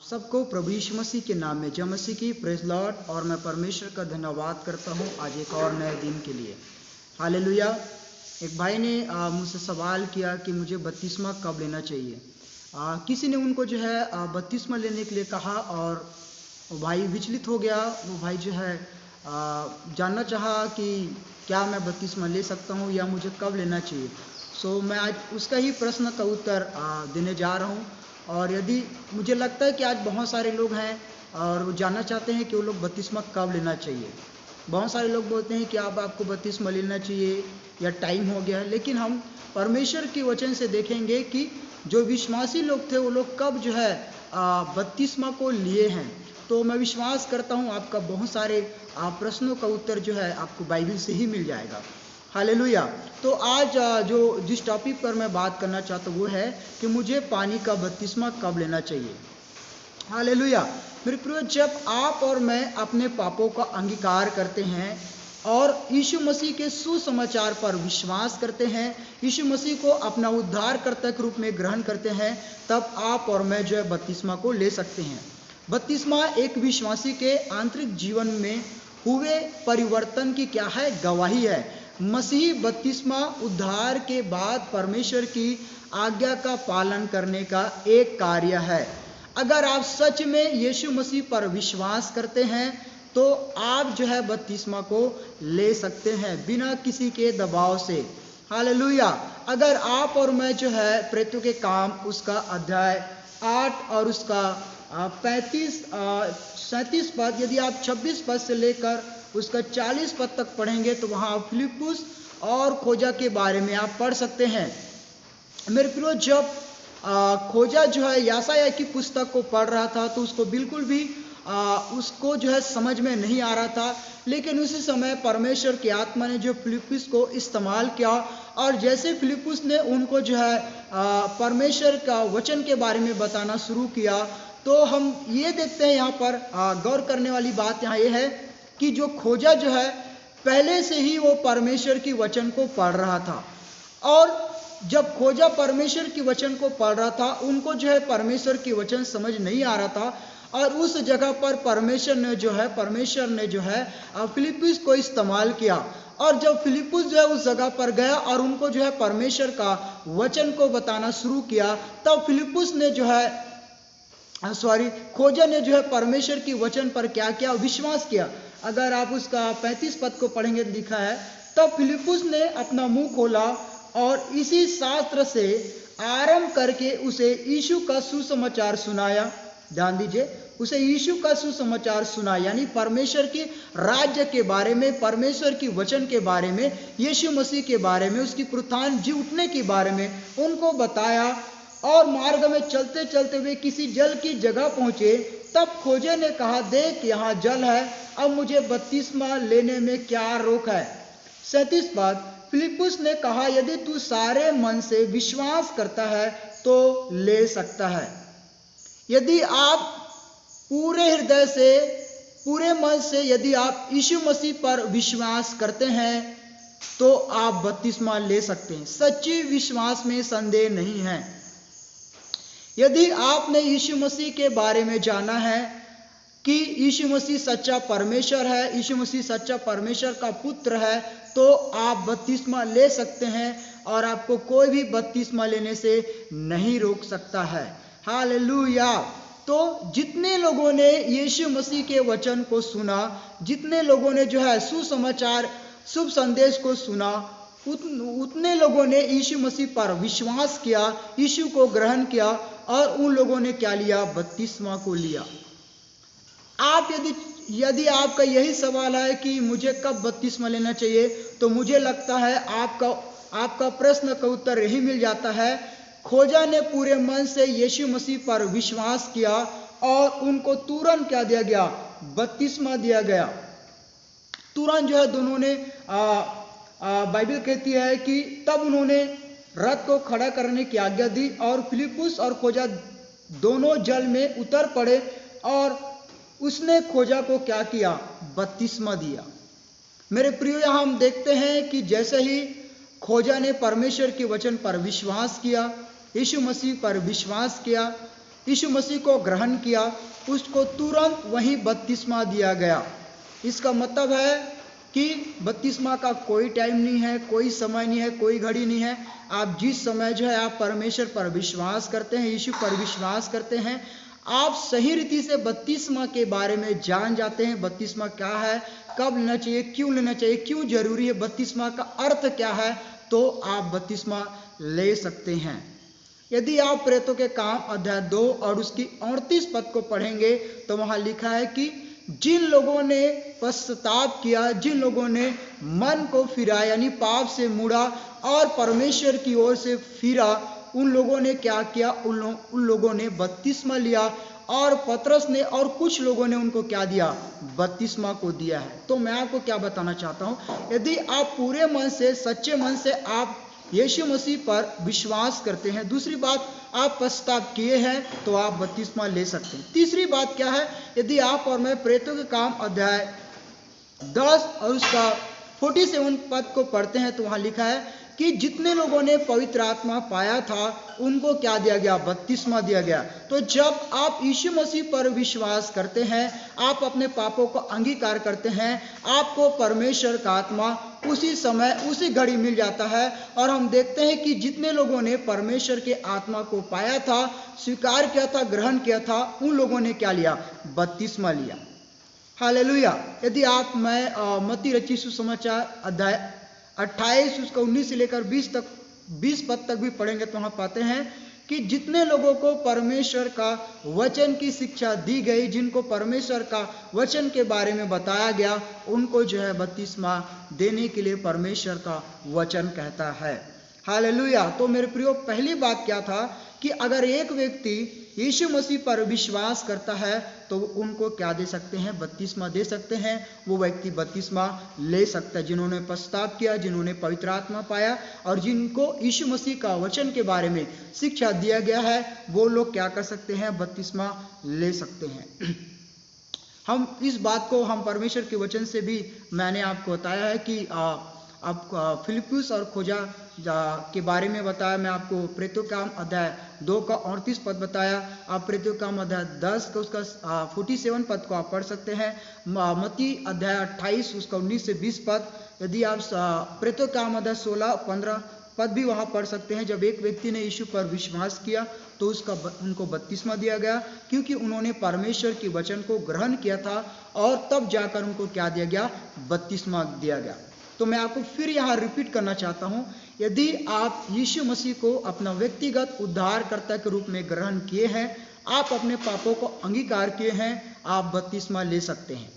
सबको प्रभु यीशु मसीह के नाम में जय मसीह की प्रेज लॉर्ड। और मैं परमेश्वर का धन्यवाद करता हूं आज एक और नए दिन के लिए। हालेलुया। एक भाई ने मुझसे सवाल किया कि मुझे बपतिस्मा कब लेना चाहिए। किसी ने उनको जो है बपतिस्मा लेने के लिए कहा और वो भाई विचलित हो गया। वो भाई जो है जानना चाहा कि क्या मैं बपतिस्मा ले सकता हूं या मुझे कब लेना चाहिए। सो मैं आज उसका ही प्रश्न का उत्तर देने जा रहा हूं। और यदि मुझे लगता है कि आज बहुत सारे लोग हैं और वो जानना चाहते हैं कि वो लोग बपतिस्मा कब लेना चाहिए। बहुत सारे लोग बोलते हैं कि आपको बपतिस्मा लेना चाहिए या टाइम हो गया है, लेकिन हम परमेश्वर के वचन से देखेंगे कि जो विश्वासी लोग थे वो लोग कब जो है बपतिस्मा को लिए हैं। तो मैं विश्वास करता हूँ आपका बहुत सारे प्रश्नों का उत्तर जो है आपको बाइबल से ही मिल जाएगा। हालेलुया। तो आज जिस टॉपिक पर मैं बात करना चाहता हूँ वो है कि मुझे पानी का बपतिस्मा कब लेना चाहिए। हालेलुया। मेरे प्रिय, जब आप और मैं अपने पापों का अंगीकार करते हैं और यीशु मसीह के सुसमाचार पर विश्वास करते हैं, यीशु मसीह को अपना उद्धारकर्ता के रूप में ग्रहण करते हैं, तब आप और मैं जो है बपतिस्मा को ले सकते हैं। बपतिस्मा एक विश्वासी के आंतरिक जीवन में हुए परिवर्तन की क्या है, गवाही है। मसीही बपतिस्मा उद्धार के बाद परमेश्वर की आज्ञा का पालन करने का एक कार्य है। अगर आप सच में यीशु मसीह पर विश्वास करते हैं तो आप जो है बपतिस्मा को ले सकते हैं बिना किसी के दबाव से। हालेलुया। अगर आप और मैं जो है प्रेरितों के काम उसका अध्याय 8 और उसका 37 पद, यदि आप 26 पद से लेकर उसका 40 पद तक पढ़ेंगे तो वहाँ फिलिप्पुस और खोजा के बारे में आप पढ़ सकते हैं। मेरे प्रियो, जब खोजा जो है यशायाह की पुस्तक को पढ़ रहा था तो उसको बिल्कुल भी उसको जो है समझ में नहीं आ रहा था, लेकिन उसी समय परमेश्वर की आत्मा ने जो फिलिप्पुस को इस्तेमाल किया और जैसे फिलिप्पुस ने उनको जो है परमेश्वर का वचन के बारे में बताना शुरू किया, तो हम ये देखते हैं यहाँ पर गौर करने वाली बात यहाँ ये है कि जो खोजा जो है पहले से ही वो परमेश्वर की वचन को पढ़ रहा था। और जब खोजा परमेश्वर की वचन को पढ़ रहा था, उनको जो है परमेश्वर की वचन समझ नहीं आ रहा था और उस जगह पर परमेश्वर ने जो है फिलिप्पुस को इस्तेमाल किया। और जब फिलिप्पुस जो है उस जगह पर गया और उनको जो है परमेश्वर का वचन को बताना शुरू किया, तब फिलिप्पुस ने जो है खोजा ने जो है परमेश्वर की वचन पर क्या किया, विश्वास किया। अगर आप उसका 35 पद को पढ़ेंगे तो लिखा है, तब फिलिप्पुस ने अपना मुंह खोला और इसी शास्त्र से आरंभ करके उसे यीशु का सुसमाचार सुनाया। ध्यान दीजिए, उसे यीशु का सुसमाचार सुना, यानी परमेश्वर के राज्य के बारे में, परमेश्वर की वचन के बारे में, यीशु मसीह के बारे में, उसकी पुनरुत्थान जी उठने के बारे में उनको बताया। और मार्ग में चलते चलते वे किसी जल की जगह पहुंचे, तब खोजे ने कहा, देख यहाँ जल है, अब मुझे बपतिस्मा लेने में क्या रोक है। 37 पद, फिलिप्पुस ने कहा, यदि तू सारे मन से विश्वास करता है तो ले सकता है। यदि आप पूरे हृदय से, पूरे मन से यदि आप यीशु मसीह पर विश्वास करते हैं तो आप बपतिस्मा ले सकते हैं। सच्ची विश्वास में संदेह नहीं है। यदि आपने यीशु मसीह के बारे में जाना है कि यीशु मसीह सच्चा परमेश्वर है, यीशु मसीह सच्चा परमेश्वर का पुत्र है, तो आप बपतिस्मा ले सकते हैं और आपको कोई भी बपतिस्मा लेने से नहीं रोक सकता है। हालेलुया। तो जितने लोगों ने यीशु मसीह के वचन को सुना, जितने लोगों ने जो है सुसमाचार, शुभ संदेश को सुना, उतने लोगों ने यीशु मसीह पर विश्वास किया, यीशु को ग्रहण किया और उन लोगों ने क्या लिया, बपतिस्मा को लिया। आप यदि आपका यही सवाल है कि मुझे कब बपतिस्मा लेना चाहिए, तो मुझे लगता है आपका प्रश्न का उत्तर यही मिल जाता है। खोजा ने पूरे मन से यीशु मसीह पर विश्वास किया और उनको तुरंत क्या दिया गया, बपतिस्मा दिया गया। तुरंत जो है दोनों ने बाइबल कहती है कि तब उन्होंने रथ को खड़ा करने की आज्ञा दी और फिलिप्पुस और खोजा दोनों जल में उतर पड़े और उसने खोजा को क्या किया, बपतिस्मा दिया। मेरे प्रियो, यहाँ हम देखते हैं कि जैसे ही खोजा ने परमेश्वर के वचन पर विश्वास किया, यीशु मसीह पर विश्वास किया, यीशु मसीह को ग्रहण किया, उसको तुरंत वहीं बपतिस्मा दिया गया। इसका मतलब है कि बपतिस्मा का कोई टाइम नहीं है, कोई समय नहीं है, कोई घड़ी नहीं है। आप जिस समय जो है आप परमेश्वर पर विश्वास करते हैं, यीशु पर विश्वास करते हैं, आप सही रीति से बपतिस्मा के बारे में जान जाते हैं। बपतिस्मा क्या है, कब लेना चाहिए, क्यों लेना चाहिए, क्यों जरूरी है, बपतिस्मा का अर्थ क्या है, तो आप बपतिस्मा ले सकते हैं। यदि आप प्रेरितों के काम अध्याय 2 और उसकी 38 पद को पढ़ेंगे तो वहां लिखा है कि जिन लोगों ने पश्चाताप किया, जिन लोगों ने मन को फिरा यानी पाप से मुड़ा और परमेश्वर की ओर से फिरा, उन लोगों ने क्या किया, उन लोगों ने बपतिस्मा लिया। और पतरस ने और कुछ लोगों ने उनको क्या दिया, बपतिस्मा को दिया है। तो मैं आपको क्या बताना चाहता हूं, यदि आप पूरे मन से, सच्चे मन से आप यीशु मसीह पर विश्वास करते हैं, दूसरी बात आप पश्चाताप किए हैं, तो आप बपतिस्मा ले सकते हैं। तीसरी बात क्या है, यदि आप और मैं प्रेरितों के काम अध्याय 10 और उसका 47 पद को पढ़ते हैं तो वहां लिखा है कि जितने लोगों ने पवित्र आत्मा पाया था उनको क्या दिया गया, बपतिस्मा दिया गया। तो जब आप यीशु मसीह पर विश्वास करते हैं, आप अपने पापों को अंगीकार करते हैं, आपको परमेश्वर का आत्मा उसी समय उसी घड़ी मिल जाता है। और हम देखते हैं कि जितने लोगों ने परमेश्वर के आत्मा को पाया था, स्वीकार किया था, ग्रहण किया था, उन लोगों ने क्या लिया, बपतिस्मा लिया। हालेलुया। यदि आप मैं मत्ती रचित सुसमाचार अध्याय 28 उसका 19 से लेकर 20 पद तक भी पढ़ेंगे तो वहां पाते हैं कि जितने लोगों को परमेश्वर का वचन की शिक्षा दी गई, जिनको परमेश्वर का वचन के बारे में बताया गया, उनको जो है बपतिस्मा देने के लिए परमेश्वर का वचन कहता है। हालेलुया। तो मेरे प्रियो, पहली बात क्या था कि अगर एक व्यक्ति यीशु मसीह पर विश्वास करता है तो उनको क्या दे सकते हैं, बपतिस्मा दे सकते हैं। वो व्यक्ति बपतिस्मा ले सकता है जिन्होंने पश्चाताप किया, जिन्होंने पवित्र आत्मा पाया और जिनको यीशु मसीह का वचन के बारे में शिक्षा दिया गया है, वो लोग क्या कर सकते हैं, बपतिस्मा ले सकते हैं। हम इस बात को हम परमेश्वर के वचन से भी मैंने आपको बताया है कि आप फिलिप्पुस और खोजा के बारे में बताया। मैं आपको प्रेरितों के काम अध्याय 2 का 38 पद बताया। आप प्रेरितों के काम अध्याय 10 का उसका 47 पद को आप पढ़ सकते हैं। मत्ती अध्याय 28 उसका 19 से 20 पद। यदि आप प्रेरितों के काम अध्याय 16-15 पद भी वहाँ पढ़ सकते हैं। जब एक व्यक्ति ने यीशु पर विश्वास किया तो उनको बपतिस्मा दिया गया, क्योंकि उन्होंने परमेश्वर के वचन को ग्रहण किया था और तब जाकर उनको क्या दिया गया, बपतिस्मा दिया गया। तो मैं आपको फिर यहाँ रिपीट करना चाहता हूँ, यदि आप यीशु मसीह को अपना व्यक्तिगत उद्धारकर्ता के रूप में ग्रहण किए हैं, आप अपने पापों को अंगीकार किए हैं, आप बपतिस्मा ले सकते हैं।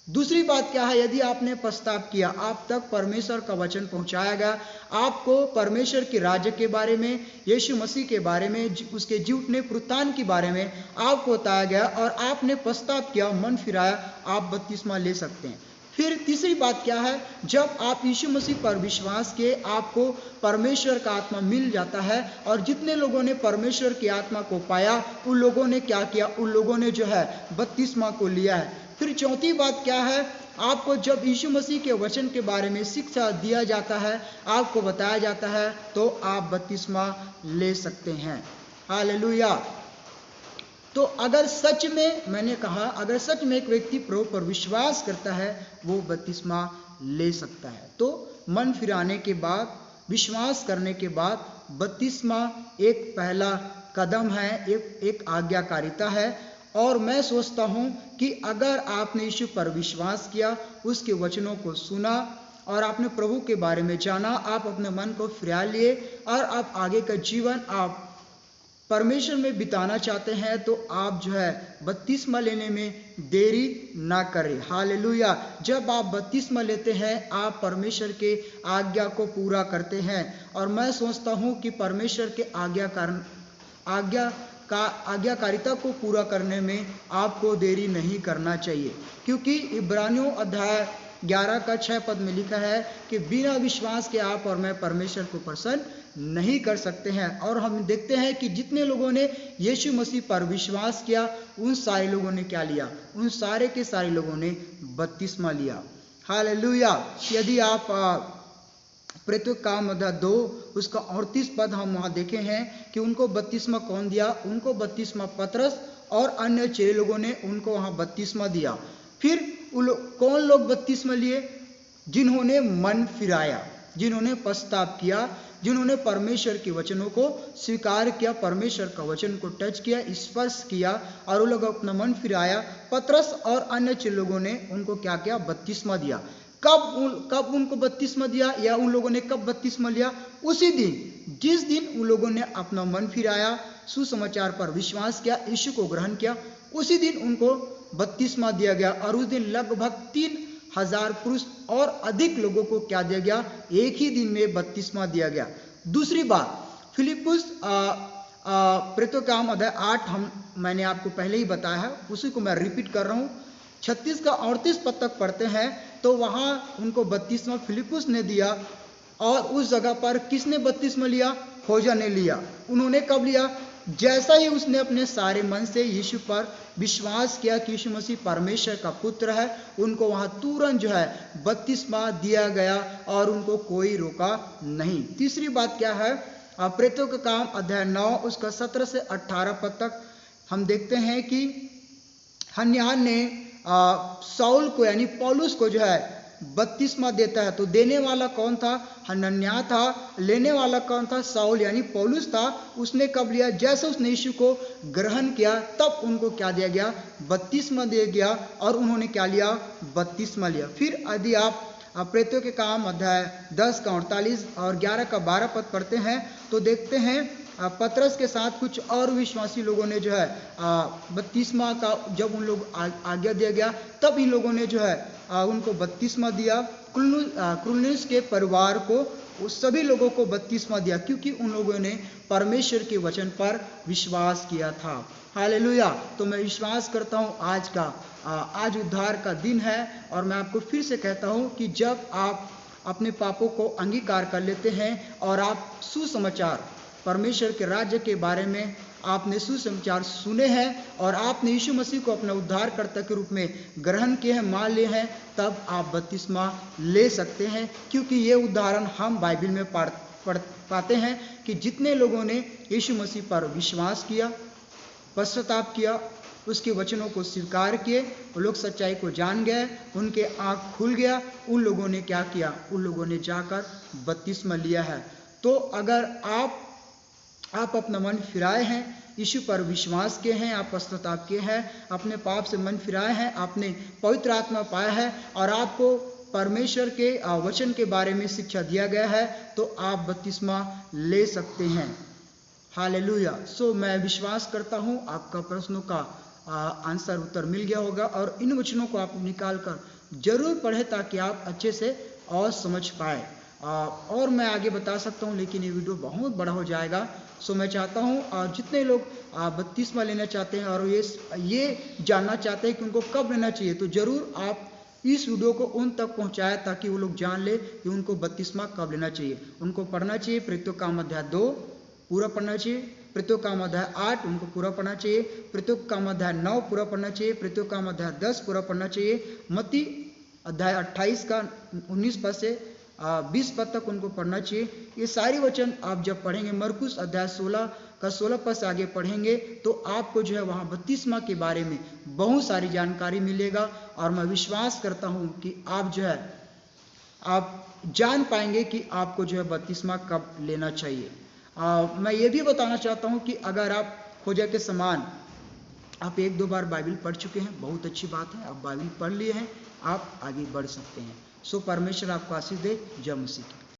दूसरी बात क्या है, यदि आपने पश्चाताप किया, आप तक परमेश्वर का वचन पहुंचाया गया, आपको परमेश्वर के राज्य के बारे में, यीशु मसीह के बारे में, उसके जी उठने पुनरुत्थान के बारे में आपको बताया गया और आपने पश्चाताप किया, मन फिराया, आप बपतिस्मा ले सकते हैं। फिर तीसरी बात क्या है, जब आप यीशु मसीह पर विश्वास किए, आपको परमेश्वर का आत्मा मिल जाता है और जितने लोगों ने परमेश्वर की आत्मा को पाया, उन लोगों ने क्या किया, उन लोगों ने जो है बपतिस्मा को लिया है। फिर चौथी बात क्या है, आपको जब यीशु मसीह के वचन के बारे में शिक्षा दिया जाता है, आपको बताया जाता है, तो आप बपतिस्मा ले सकते हैं। हालेलुया। तो अगर सच में, मैंने कहा, अगर सच में एक व्यक्ति प्रभु पर विश्वास करता है, वो बपतिस्मा ले सकता है। तो मन फिराने के बाद, विश्वास करने के बाद बपतिस्मा एक पहला कदम है, एक आज्ञाकारिता है। और मैं सोचता हूँ कि अगर आपने यीशु पर विश्वास किया, उसके वचनों को सुना और आपने प्रभु के बारे में जाना, आप अपने मन को फिरा लिए और आप आगे का जीवन आप परमेश्वर में बिताना चाहते हैं, तो आप जो है बपतिस्मा लेने में देरी ना करें। हालेलुया। जब आप बपतिस्मा लेते हैं, आप परमेश्वर के आज्ञा को पूरा करते हैं। और मैं सोचता हूँ कि परमेश्वर के आज्ञाकारिता को पूरा करने में आपको देरी नहीं करना चाहिए, क्योंकि इब्रानियों अध्याय 11 का 6 पद में लिखा है कि बिना विश्वास के आप और मैं परमेश्वर को प्रसन्न नहीं कर सकते हैं। और हम देखते हैं कि जितने लोगों ने यीशु मसीह पर विश्वास किया, उन सारे लोगों ने क्या लिया, उन सारे के सारे लोगों ने बपतिस्मा लिया। हालेलुया। यदि आप प्रेरितों का काम अध्याय 2 उसका 38 पद हम वहाँ देखे हैं कि उनको बपतिस्मा कौन दिया। उनको बपतिस्मा पतरस और अन्य 6 लोगों ने उनको वहाँ बपतिस्मा दिया। फिर कौन लोग बपतिस्मा लिए? जिन्होंने मन फिराया, जिन्होंने पश्चाताप किया, जिन्होंने परमेश्वर के वचनों को स्वीकार किया, परमेश्वर का वचन को टच किया, स्पर्श किया और वो लोग अपना मन फिराया। पतरस और अन्य 6 लोगों ने उनको क्या किया? बपतिस्मा दिया। कब उनको बपतिस्मा दिया या उन लोगों ने कब बपतिस्मा लिया? उसी दिन जिस दिन उन लोगों ने अपना मन फिराया, सुसमाचार पर विश्वास किया, यीशु को ग्रहण किया, उसी दिन उनको बपतिस्मा दिया गया। और उस दिन लगभग 3000 पुरुष और अधिक लोगों को क्या दिया गया? एक ही दिन में बपतिस्मा दिया गया। दूसरी बात, फिलिप्पुस प्रेरितों का काम अध्याय 8 मैंने आपको पहले ही बताया है, उसी को मैं रिपीट कर रहा हूँ। 36 का 38 पद तक पढ़ते हैं तो वहाँ उनको बपतिस्मा फिलिप्पुस ने दिया। और उस जगह पर किसने बपतिस्मा लिया? खोजा ने लिया। उन्होंने कब लिया? जैसा ही उसने अपने सारे मन से यीशु पर विश्वास किया कि यीशु मसीह परमेश्वर का पुत्र है, उनको वहाँ तुरंत जो है बपतिस्मा दिया गया और उनको कोई रोका नहीं। तीसरी बात क्या है? प्रेरितों का काम अध्याय 9 उसका 17 से 18 पद तक हम देखते हैं कि हन्यान ने साउल को यानी पौलुस को जो है बपतिस्मा देता है। तो देने वाला कौन था? हनन्याह था। लेने वाला कौन था? साउल यानी पौलुस था। उसने कब लिया? जैसे उसने यीशु को ग्रहण किया तब उनको क्या दिया गया? बपतिस्मा दिया गया और उन्होंने क्या लिया? बपतिस्मा लिया। फिर यदि आप प्रेरितों के काम अध्याय 10 का 48 और 11 का 12 पद पढ़ते हैं तो देखते हैं पतरस के साथ कुछ और विश्वासी लोगों ने जो है बपतिस्मा का जब उन लोग आज्ञा दिया गया तब इन लोगों ने जो है उनको बपतिस्मा दिया। कुरनेलियुस के परिवार को उस सभी लोगों को बपतिस्मा दिया क्योंकि उन लोगों ने परमेश्वर के वचन पर विश्वास किया था। हालेलुया। तो मैं विश्वास करता हूँ आज उद्धार का दिन है और मैं आपको फिर से कहता हूँ कि जब आप अपने पापों को अंगीकार कर लेते हैं और आप सुसमाचार परमेश्वर के राज्य के बारे में आपने सुसमाचार सुने हैं और आपने यीशु मसीह को अपना उद्धारकर्ता के रूप में ग्रहण किए हैं, मान लिए हैं, तब आप बपतिस्मा ले सकते हैं। क्योंकि ये उदाहरण हम बाइबल में पढ़ पाते हैं कि जितने लोगों ने यीशु मसीह पर विश्वास किया, पश्चाताप किया, उसके वचनों को स्वीकार किए, वो लोग सच्चाई को जान गए, उनके आँख खुल गया, उन लोगों ने क्या किया? उन लोगों ने जाकर बपतिस्मा लिया है। तो अगर आप अपना मन फिराए हैं, यीशु पर विश्वास किए हैं, आप पश्चाताप किए हैं, अपने पाप से मन फिराए हैं, आपने पवित्र आत्मा पाया है और आपको परमेश्वर के वचन के बारे में शिक्षा दिया गया है, तो आप बपतिस्मा ले सकते हैं। हालेलुया। सो मैं विश्वास करता हूँ आपका प्रश्नों का आंसर उत्तर मिल गया होगा और इन वचनों को आप निकाल कर जरूर पढ़ें ताकि आप अच्छे से और समझ पाए। और मैं आगे बता सकता हूँ लेकिन ये वीडियो बहुत बड़ा हो जाएगा। सो मैं चाहता हूँ जितने लोग बपतिस्मा लेना चाहते हैं और ये जानना चाहते हैं कि उनको कब लेना चाहिए, तो ज़रूर आप इस वीडियो को उन तक पहुँचाएं ताकि वो लोग जान ले कि उनको बपतिस्मा कब लेना चाहिए। उनको पढ़ना चाहिए प्रेरितों का काम अध्याय 2 पूरा पढ़ना चाहिए, प्रेरितों का काम अध्याय 8 उनको पूरा पढ़ना चाहिए, प्रेरितों का काम अध्याय 9 पूरा पढ़ना चाहिए, प्रेरितों का काम अध्याय 10 पूरा पढ़ना चाहिए, मत्ती अध्याय 28 का 19 पद से 20 पद तक उनको पढ़ना चाहिए। ये सारी वचन आप जब पढ़ेंगे, मरकुस अध्याय 16 का 16 पद से आगे पढ़ेंगे तो आपको जो है वहाँ बपतिस्मा के बारे में बहुत सारी जानकारी मिलेगा और मैं विश्वास करता हूँ कि आप जो है आप जान पाएंगे कि आपको जो है बपतिस्मा कब लेना चाहिए। मैं ये भी बताना चाहता हूँ कि अगर आप खोजा के समान आप 1-2 बार बाइबल पढ़ चुके हैं, बहुत अच्छी बात है, आप बाइबल पढ़ लिए हैं, आप आगे बढ़ सकते हैं। सो परमेश्वर आपको आशीष दे। जय मसीह की।